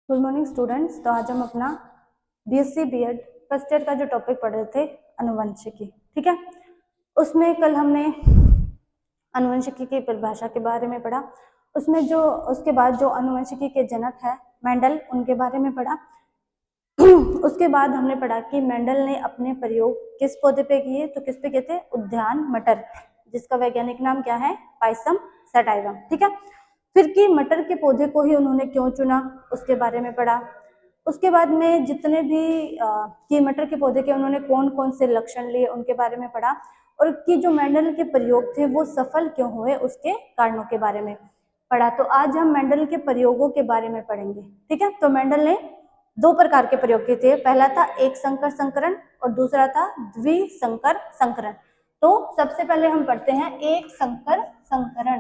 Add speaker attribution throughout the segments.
Speaker 1: Good morning students. तो आज हम अपना बीएससी बीएड फर्स्ट ईयर का जो टॉपिक पढ़ रहे थे अनुवंशिकी, ठीक है। उसमें कल हमने अनुवंशिकी की परिभाषा के बारे में पढ़ा। उसमें जो उसके बाद जो अनुवंशिकी के जनक है मेंडल, उनके बारे में पढ़ा। उसके बाद हमने पढ़ा कि मेंडल ने अपने प्रयोग किस पौधे पे किए, तो किस पे किए थे? उद्यान मटर, जिसका वैज्ञानिक नाम क्या है? पाइसम सटाइवम, ठीक है। फिर कि मटर के पौधे को ही उन्होंने क्यों चुना, उसके बारे में पढ़ा। उसके बाद में जितने भी कि मटर के पौधे के उन्होंने कौन कौन से लक्षण लिए, उनके बारे में पढ़ा। और कि जो मेंडल के प्रयोग थे वो सफल क्यों हुए, उसके कारणों के बारे में पढ़ा। तो आज हम मेंडल के प्रयोगों के बारे में पढ़ेंगे, ठीक है। तो मेंडल ने दो प्रकार के प्रयोग किए थे। पहला था एक संकर संकरण और दूसरा था द्विसंकर संकरण। तो सबसे पहले हम पढ़ते हैं एक संकर संकरण।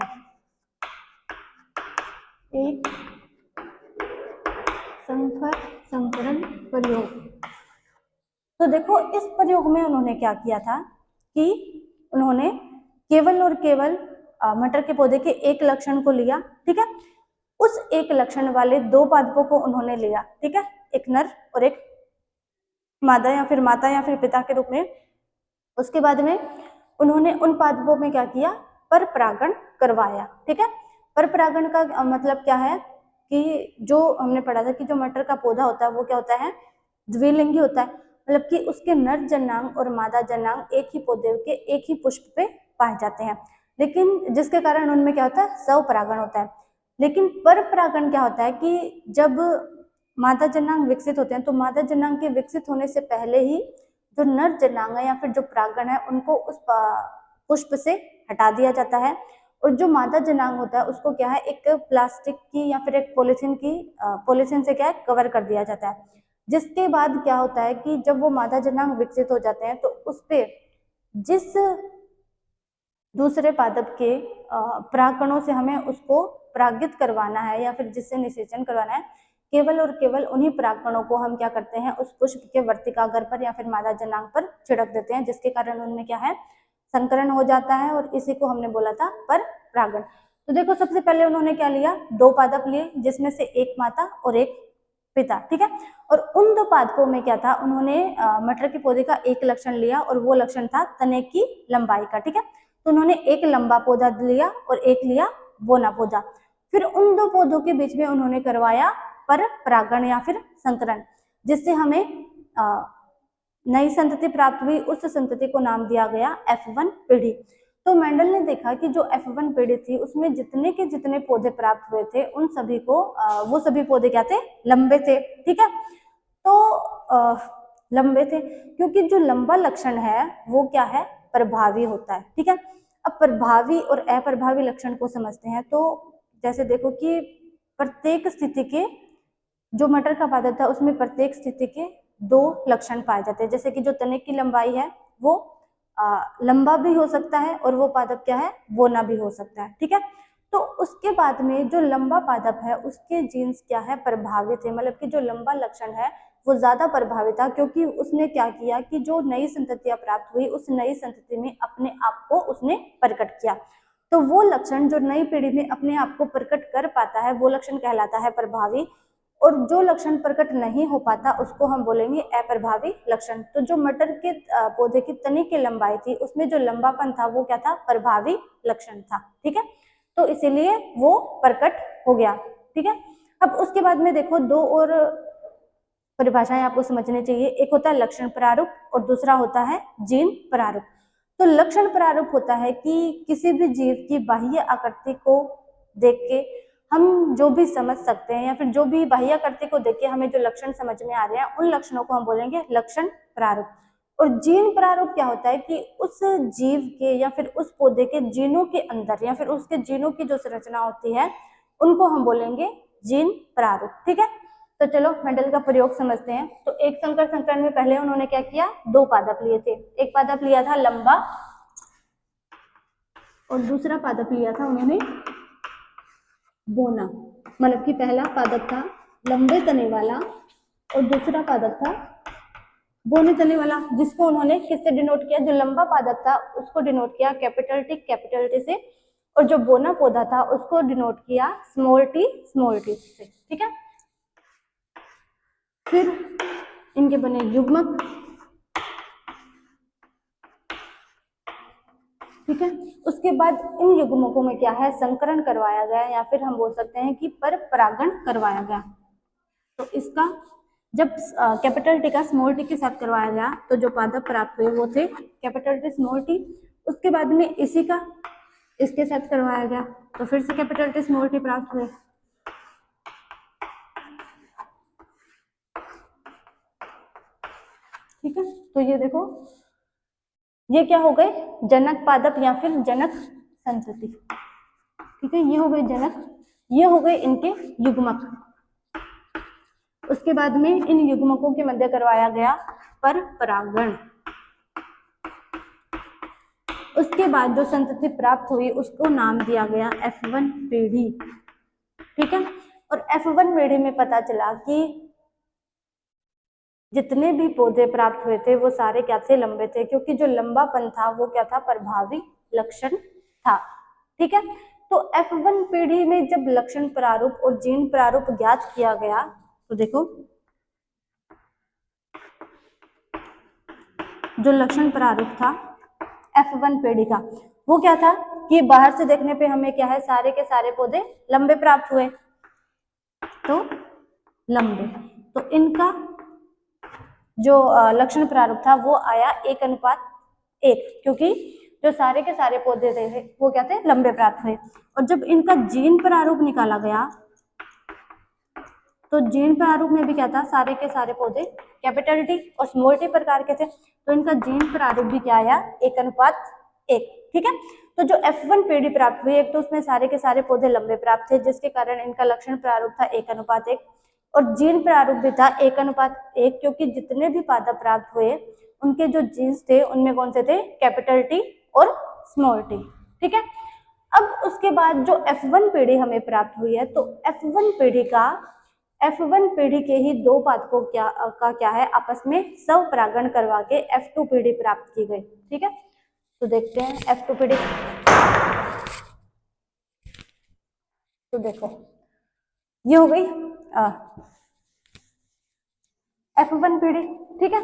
Speaker 1: एक संकर संकरण प्रयोग। तो देखो इस प्रयोग में उन्होंने क्या किया था कि उन्होंने केवल और केवल मटर के पौधे के एक लक्षण को लिया, ठीक है। उस एक लक्षण वाले दो पादपों को उन्होंने लिया, ठीक है, एक नर और एक मादा या फिर माता या फिर पिता के रूप में। उसके बाद में उन्होंने उन पादपों में क्या किया? पर परागण करवाया, ठीक है। पर परागण का मतलब क्या है कि जो हमने पढ़ा था कि जो मटर का पौधा होता है वो क्या होता है? द्विलिंगी होता है, मतलब कि उसके नर जनांग और मादा जनांग एक ही पौधे के एक ही पुष्प पे पाए जाते हैं, लेकिन जिसके कारण उनमें क्या होता है? स्वपरागण होता है। लेकिन पर परागण क्या होता है कि जब मादा जनांग विकसित होते हैं तो मादा जनांग के विकसित होने से पहले ही जो नर जनांग है या फिर जो परागण है उनको उस पुष्प से हटा दिया जाता है। और जो मादा जनांग होता है उसको क्या है? एक प्लास्टिक की या फिर एक पॉलीथीन से क्या है? कवर कर दिया जाता है। जिसके बाद क्या होता है कि जब वो मादा जनांग विकसित हो जाते हैं तो उस पे जिस दूसरे पादप के परागकणों से हमें उसको परागित करवाना है या फिर जिससे निषेचन करवाना है, केवल और केवल उन्हीं परागकणों को हम क्या करते हैं? उस पुष्प के वर्तिकाग्र पर या फिर मादा जनांग पर छिड़क देते हैं, जिसके कारण उनमें क्या है? संकरण हो जाता है। और इसी को हमने बोला था पर परागण। तो देखो सबसे पहले उन्होंने क्या लिया? दो पादप लिए, जिसमें से एक माता और एक पिता, ठीक है। और उन दो पादपों में क्या था? उन्होंने मटर के पौधे का एक लक्षण लिया और वो लक्षण था तने की लंबाई का, ठीक है। तो उन्होंने एक लंबा पौधा लिया और एक लिया बोना पौधा। फिर उन दो पौधों के बीच में उन्होंने करवाया पर परागण या फिर संकरण, जिससे हमें नई संतति प्राप्त हुई। उस संतति को नाम दिया गया F1 पीढ़ी। तो मेंडल ने देखा कि जो F1 पीढ़ी थी उसमें जितने के जितने पौधे प्राप्त हुए थे उन सभी को वो सभी पौधे क्या थे? लंबे थे, ठीक है। तो लंबे थे क्योंकि जो लंबा लक्षण है वो क्या है? प्रभावी होता है, ठीक है। अब प्रभावी और अप्रभावी लक्षण को समझते हैं। तो जैसे देखो कि प्रत्येक स्थिति के जो मटर का पादप था उसमें प्रत्येक स्थिति के दो लक्षण पाए जाते हैं। जैसे कि जो तने की लंबाई है वो लंबा भी हो सकता है और वो पादप क्या है? बोना भी हो सकता है, ठीक है। तो उसके बाद में जो लंबा पादप है उसके जीन्स क्या है? प्रभावित है, मतलब कि जो लंबा लक्षण है वो ज्यादा प्रभावित था, क्योंकि उसने क्या किया कि जो नई संततियां प्राप्त हुई उस नई संतति में अपने आप को उसने प्रकट किया। तो वो लक्षण जो नई पीढ़ी में अपने आप को प्रकट कर पाता है वो लक्षण कहलाता है प्रभावी। और जो लक्षण प्रकट नहीं हो पाता उसको हम बोलेंगे अप्रभावी लक्षण। तो जो मटर के पौधे की तने की लंबाई थी उसमें जो लंबापन था वो क्या था? प्रभावी लक्षण था, ठीक है। तो इसीलिए वो प्रकट हो गया, ठीक है। अब उसके बाद में देखो दो और परिभाषाएं आपको समझनी चाहिए। एक होता है लक्षण प्रारूप और दूसरा होता है जीन प्रारूप। तो लक्षण प्रारूप होता है कि किसी भी जीव की बाह्य आकृति को देख के हम जो भी समझ सकते हैं या फिर जो भी बाह्य आकृति को देख के हमें जो लक्षण समझ में आ रहे हैं उन लक्षणों को हम बोलेंगे लक्षण प्रारूप। और जीन प्रारूप क्या होता है कि उस जीव के या फिर उस पौधे के जीनों के अंदर या फिर उसके जीनों की जो संरचना होती है उनको हम बोलेंगे जीन प्रारूप, ठीक है। तो चलो मेंडल का प्रयोग समझते हैं। तो एक संकर संकरण में पहले उन्होंने क्या किया? दो पादप लिए थे। एक पादप लिया था लंबा और दूसरा पादप लिया था उन्होंने बोना, मतलब कि पहला पादप था लंबे तने वाला और दूसरा पादप था बोने तने वाला, जिसको उन्होंने किससे डिनोट किया? जो लंबा पादप था उसको डिनोट किया कैपिटल टी से, और जो बोना पौधा था उसको डिनोट किया स्मॉल टी से, ठीक है। फिर इनके बने युग्मक, ठीक है। उसके बाद इन युग्मकों में क्या है, संकरण करवाया गया, या फिर हम बोल सकते हैं कि पर परागण करवाया गया। तो इसका जब कैपिटल टी का स्मॉल टी के साथ करवाया गया तो जो पादप प्राप्त हुए वो थे कैपिटल टी स्मॉल टी। उसके बाद में इसी का इसके साथ करवाया गया तो फिर से कैपिटल टी स्मॉल टी प्राप्त हुए। ठीक है, तो ये देखो ये क्या हो गए, जनक पादप या फिर जनक संतति। ठीक है, ये हो गए जनक, ये हो गए इनके युग्मक। उसके बाद में इन युग्मकों के मध्य करवाया गया पर परागण। उसके बाद जो संतति प्राप्त हुई उसको नाम दिया गया F1 पीढ़ी। ठीक है, और F1 पीढ़ी में पता चला कि जितने भी पौधे प्राप्त हुए थे वो सारे क्या थे, लंबे थे, क्योंकि जो लंबापन था वो क्या था, प्रभावी लक्षण था। ठीक है, तो F1 पीढ़ी में जब लक्षण प्रारूप और जीन प्रारूप ज्ञात किया गया तो देखो जो लक्षण प्रारूप था F1 पीढ़ी का वो क्या था कि बाहर से देखने पे हमें क्या है, सारे के सारे पौधे लंबे प्राप्त हुए, तो लंबे, तो इनका जो लक्षण प्रारूप था वो आया 1:1, क्योंकि जो सारे के सारे पौधे थे वो क्या थे, लंबे प्राप्त हुए। और जब इनका जीन प्रारूप निकाला गया तो जीन प्रारूप में भी क्या था, सारे के सारे पौधे कैपिटल टी और स्मॉल टी प्रकार के थे, तो इनका जीन प्रारूप भी क्या आया, 1:1। ठीक है, तो जो F1 पीढ़ी प्राप्त हुई, एक तो उसमें सारे के सारे पौधे लंबे प्राप्त थे जिसके कारण इनका लक्षण प्रारूप था 1:1, और जीन प्रारूप भी था 1:1, क्योंकि जितने भी पादप प्राप्त हुए उनके जो जीन्स थे उनमें कौन से थे, कैपिटल टी और स्मॉल टी। ठीक है, अब उसके बाद जो F1 पीढ़ी हमें प्राप्त हुई है तो F1 पीढ़ी के ही दो पादपों का क्या है, आपस में स्वपरागण करवा के F2 पीढ़ी प्राप्त की गई। ठीक है, तो देखते हैं F2 पीढ़ी। तो देखो ये हो गई F1 पीढ़ी। ठीक है,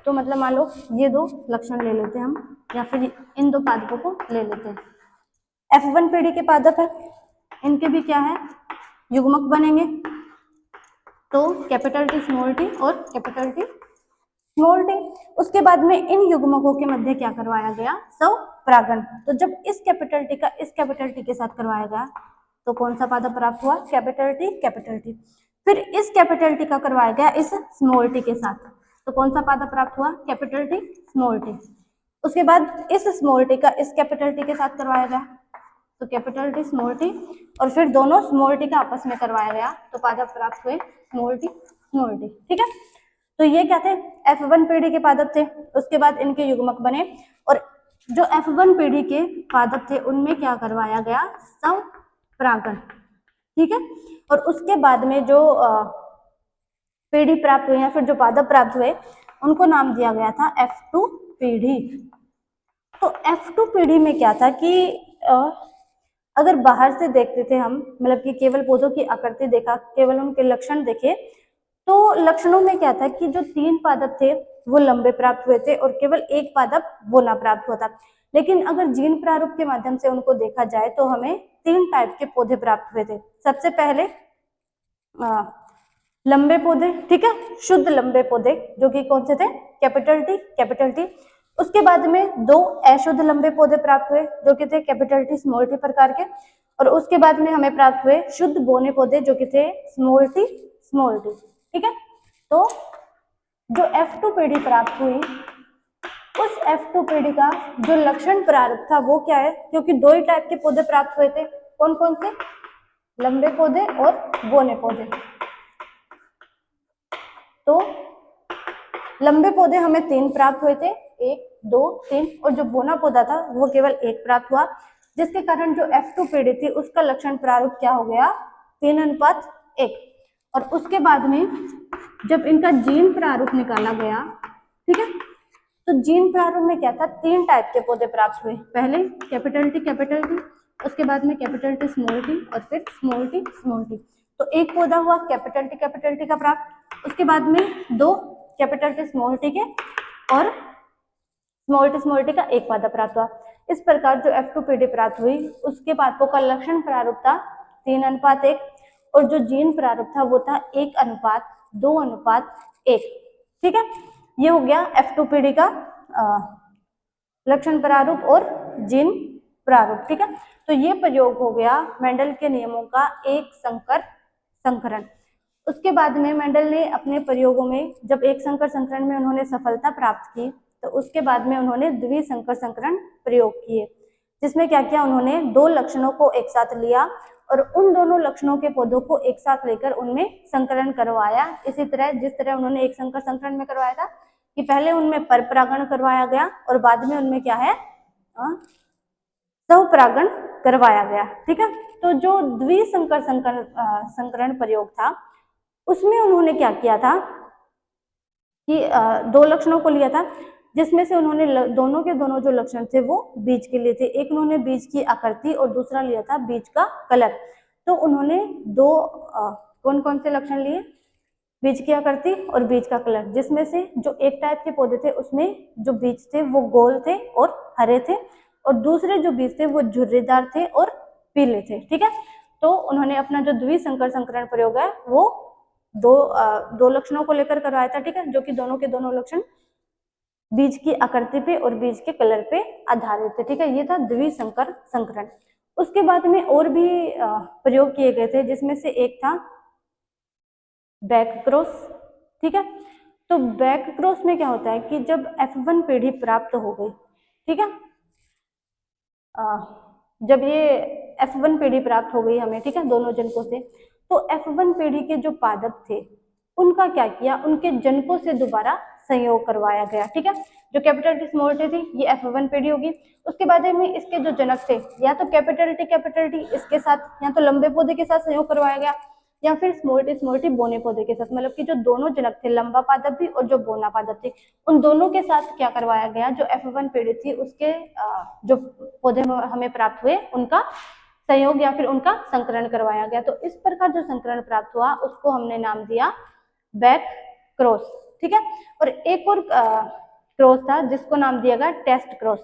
Speaker 1: तो मतलब मान लो ये दो लक्षण ले लेते हैं हम, या फिर इन दो पादपों को ले लेते हैं। F1 पीढ़ी के पादप है, इनके भी क्या है, युग्मक बनेंगे, तो कैपिटल टी स्मॉल टी और कैपिटल टी स्मॉल टी। उसके बाद में इन युग्मकों के मध्य क्या करवाया गया, स्वपरागण। तो जब इस कैपिटल टी का इस कैपिटल टी के साथ करवाया गया तो कौन सा पादप प्राप्त हुआ, कैपिटल टी कैपिटल टी। फिर इस कैपिटल टी का करवाया गया इस स्मॉल टी के साथ, तो कौन सा पादप प्राप्त हुआ, कैपिटल टी स्मॉल टी। उसके बाद इस स्मॉल टी का इस कैपिटल टी के साथ करवाया गया तो कैपिटल टी स्मॉल टी, और फिर दोनों स्मॉल टी का आपस में करवाया गया तो पादप प्राप्त हुए स्मॉल टी स्मॉल टी। ठीक है, तो ये क्या थे, F1 पीढ़ी के पादप थे। उसके बाद इनके युग्मक बने, और जो F1 पीढ़ी के पादप थे उनमें क्या करवाया गया, स्वपरागण। ठीक है, और उसके बाद में जो पीढ़ी प्राप्त हुई या फिर जो पादप प्राप्त हुए उनको नाम दिया गया था F2 पीढ़ी। तो F2 पीढ़ी में क्या था कि अगर बाहर से देखते थे हम, मतलब कि केवल पौधों की आकृति देखा, केवल उनके लक्षण देखे, तो लक्षणों में क्या था कि जो 3 पादप थे वो लंबे प्राप्त हुए थे और केवल एक पादप बोना प्राप्त हुआ था। लेकिन अगर जीन प्रारूप के माध्यम से उनको देखा जाए तो हमें 3 टाइप के पौधे प्राप्त हुए थे। सबसे पहले लंबे पौधे, ठीक है, शुद्ध लंबे पौधे, जो कि कौन से थे, कैपिटल टी। उसके बाद में 2 अशुद्ध लंबे पौधे प्राप्त हुए जो कि थे कैपिटल टी स्मॉल टी प्रकार के, और उसके बाद में हमें प्राप्त हुए शुद्ध बोने पौधे जो कि थे स्मॉल टी। ठीक है, तो जो F2 पीढ़ी प्राप्त हुई उस F2 पीढ़ी का जो लक्षण प्रारूप था वो क्या है, क्योंकि 2 ही टाइप के पौधे प्राप्त हुए थे, कौन कौन से, लंबे पौधे और बोने पौधे। तो लंबे पौधे हमें 3 प्राप्त हुए थे, 1 2 3, और जो बोना पौधा था वो केवल 1 प्राप्त हुआ, जिसके कारण जो F2 पीढ़ी थी उसका लक्षण प्रारूप क्या हो गया, 3:1। और उसके बाद में जब इनका जीन प्रारूप निकाला गया, ठीक है, तो जीन प्रारूप में क्या था, 3 टाइप के पौधे प्राप्त हुए। पहले कैपिटल टी, उसके बाद में कैपिटल टी स्मॉल टी, और फिर स्मॉल टी। तो एक पौधा हुआ कैपिटल टी का प्राप्त, उसके बाद में दो कैपिटल टी स्मॉल टी के और स्मॉल टी का एक पौधा प्राप्त हुआ। इस प्रकार जो F2PD प्राप्त हुई उसके पादपों का लक्षण प्रारूप था 3:1 और जो जीन प्रारूप था वो था 1:2:1। ठीक है, ये हो गया F2PD का लक्षण प्रारूप और जीन प्रारूप। ठीक है, तो ये प्रयोग हो गया मेंडल के नियमों का एक संकर संकरण। उसके बाद में मेंडल ने अपने प्रयोगों में जब एक संकर संकरण में उन्होंने सफलता प्राप्त की तो उसके बाद में उन्होंने द्विसंकर संकरण प्रयोग किए, जिसमें क्या किया, उन्होंने दो लक्षणों को एक साथ लिया और उन दोनों लक्षणों के पौधों को एक साथ लेकर उनमें संकरण करवाया। इसी तरह जिस तरह उन्होंने एक संकर संकरण में करवाया था कि पहले उनमें परपरागण करवाया गया और बाद में उनमें क्या है, सहपरागण करवाया गया। ठीक है, तो जो द्विसंकर संकरण प्रयोग था उसमें उन्होंने क्या किया था कि दो लक्षणों को लिया था, जिसमें से उन्होंने दोनों के दोनों जो लक्षण थे वो बीज के लिए थे। एक उन्होंने बीज की आकृति और दूसरा लिया था बीज का कलर। तो उन्होंने दो कौन कौन से लक्षण लिए, बीज की आकृति और बीज का कलर, जिसमें से जो एक टाइप के पौधे थे उसमें जो बीज थे वो गोल थे और हरे थे और दूसरे जो बीज थे वो झुर्रीदार थे और पीले थे। ठीक है, तो उन्होंने अपना जो द्विसंकर संकरण प्रयोग है वो दो लक्षणों को लेकर करवाया था। ठीक है, जो कि दोनों के दोनों लक्षण बीज की आकृति पे और बीज के कलर पे आधारित थे। ठीक है, ये था द्विसंकर संकरण। उसके बाद में और भी प्रयोग किए गए थे, जिसमें से एक था बैक क्रॉस। ठीक है, तो बैक क्रॉस में क्या होता है कि जब F1 पीढ़ी प्राप्त हो गई, ठीक है, जब ये F1 पीढ़ी प्राप्त हो गई हमें, ठीक है, दोनों जनकों से, तो F1 पीढ़ी के जो पादप थे उनका क्या किया, उनके जनकों से दोबारा संयोग करवाया गया। ठीक है, जो कैपिटल टी स्मॉल टी थी ये F1 पीढ़ी होगी। उसके बाद में इसके जो जनक थे या तो कैपिटल टी इसके साथ या तो लंबे पौधे के साथ संयोग करवाया गया या फिर स्मॉल टी बोने पौधे के साथ, मतलब कि जो दोनों जनक थे लंबा पादप भी और जो बोना पादप थे उन दोनों के साथ क्या करवाया गया, जो F1 पीढ़ी थी उसके जो पौधे हमें प्राप्त हुए उनका संयोग या फिर उनका संकरण करवाया गया। तो इस प्रकार जो संकरण प्राप्त हुआ उसको हमने नाम दिया बैक क्रॉस। ठीक है, और एक और क्रॉस था जिसको नाम दिया गया टेस्ट क्रॉस।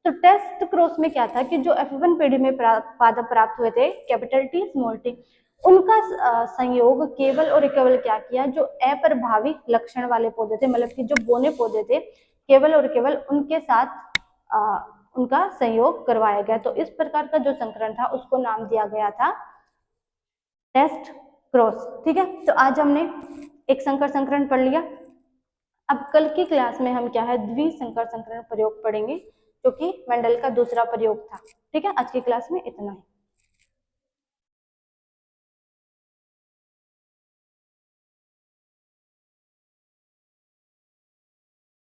Speaker 1: तो टेस्ट क्रॉस में क्या था कि जो F1 पीढ़ी में पादप प्राप्त हुए थे कैपिटल टी स्मॉल टी, उनका संयोग केवल और केवल क्या किया, जो अप्रभावी लक्षण वाले पौधे थे, मतलब कि जो बोने पौधे थे, केवल और केवल उनके साथ उनका संयोग करवाया गया। तो इस प्रकार का जो संकरण था उसको नाम दिया गया था टेस्ट क्रॉस। ठीक है, तो आज हमने एक संकर संकरण पढ़ लिया। अब कल की क्लास में हम क्या है द्विसंकर संकरण प्रयोग पढ़ेंगे, जो कि मेंडल का दूसरा प्रयोग था। ठीक है, आज की क्लास में इतना ही।